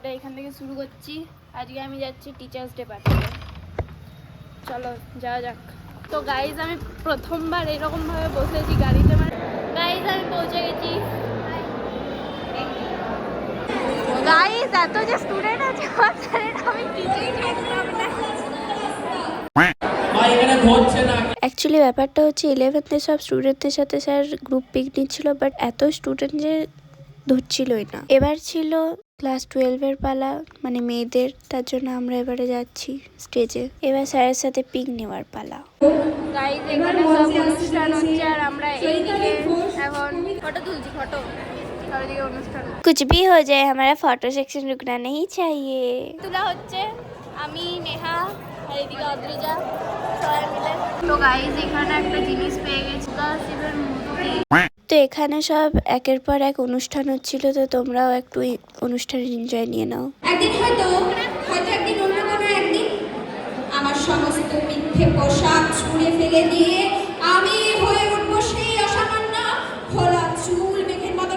ভিডিওটা এখান থেকে শুরু করছি। আজকে আমি যাচ্ছি টিচার্স ডে পার্টিতে, চলো যাওয়া যাক। তো গাইজ আমি প্রথমবার এরকমভাবে বসেছি গাড়িতে, মানে গাইজ আমি পৌঁছে গেছি। গাইজ এত যে স্টুডেন্ট আছে আমি কিছুই জানতাম না। অ্যাকচুয়ালি ব্যাপারটা হচ্ছে 11th সব স্টুডেন্টদের সাথে স্যার গ্রুপ পিকনিক ছিল, বাট এত স্টুডেন্ট যে ধরছিলই না। এবার ছিল ক্লাস 12-এর পালা, মানে মেয়েদের, তার জন্য আমরা এবারে যাচ্ছি স্টেজে। এবার স্যারের সাথে পিক নেওয়ার পালা। গাইজ এখানে সব অনুষ্ঠান হচ্ছে আর আমরা এইদিকে এখন ফটো তুলছি। ফটো চারিদিকে অনুষ্ঠান, कुछ भी हो जाए हमारा फोटो सेक्शन रुकना नहीं चाहिए। তোলা হচ্ছে আমি, নেহা আর এদিকে অদ্রিজা সবাই মিলে। তো গাইজ এখানে একটা জিনিস পেয়ে গেছি, শিবের মূর্তি। তো এখানে সব একের পর এক অনুষ্ঠান হচ্ছিল, তো তোমরাও একটু অনুষ্ঠানের এনজয় নিয়ে নাও। একদিন হয়তো একদিন অন্য কোনো একদিন আমার সমস্ত মিথ্যে পোশাক ছুঁড়ে ফেলে দিয়ে আমি হয়ে উঠবো সেই অসামান্য খোলা চুল মেঘের মতো।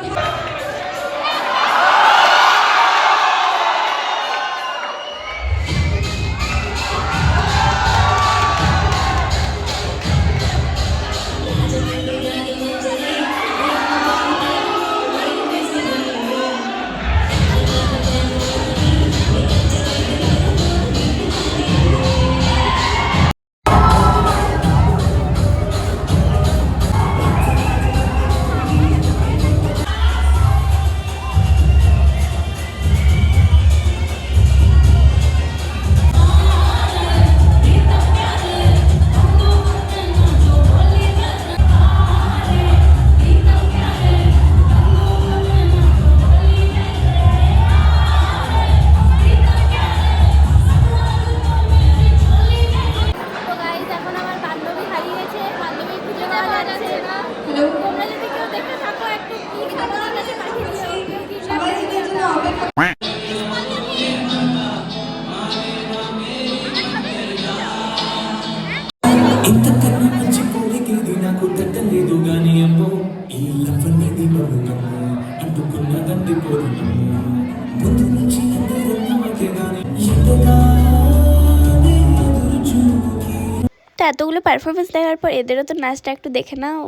তো এতগুলো পারফরমেন্স দেখার পর এদেরও তো নাচটা একটু দেখে নাও।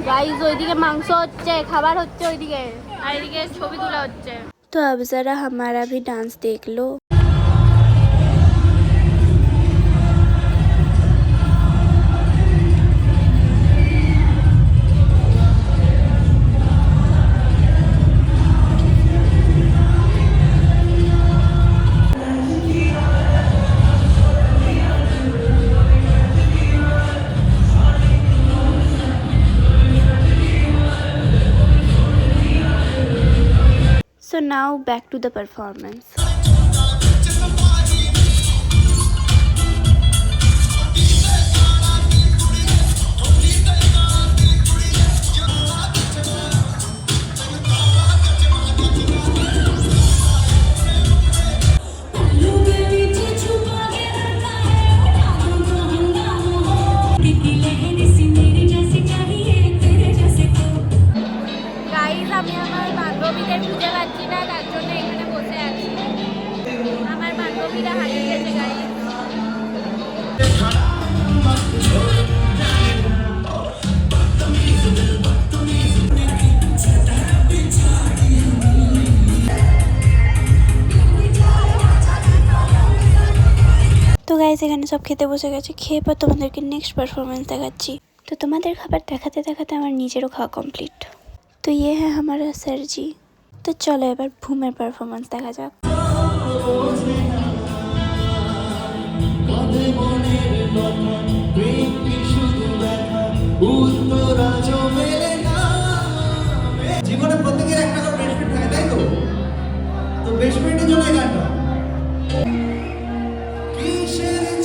গাইজ ওইদিকে মাংস হচ্ছে, খাবার হচ্ছে ওইদিকে, আর এদিকে ছবি তোলা হচ্ছে। তো अब जरा हमारा भी डांस देख लो। So now back to the performance. ঠাকুরের পূজা পাচ্ছি না, তার জন্য এখানে বসে আছি। আমার বান্ধবীরা হারিয়ে গেছে গাড়ি। তো গাইজ এখানে সব খেতে বসে গেছে, খেয়ে পর তোমাদেরকে নেক্সট পারফরমেন্স দেখাচ্ছি। তো তোমাদের খাবার দেখাতে দেখাতে আমার নিজেরও খাওয়া কমপ্লিট। তো ইয়ে হ্যাঁ আমার স্যার জি। তো চলো এবার ভূমের পারফরমেন্স দেখা যাক। জীবনে প্রত্যেকের একটা করে বেস্ট ফ্রেন্ড থাকে, তাই তো? তো বেস্ট ফ্রেন্ডের জন্য এই গানটা কিসের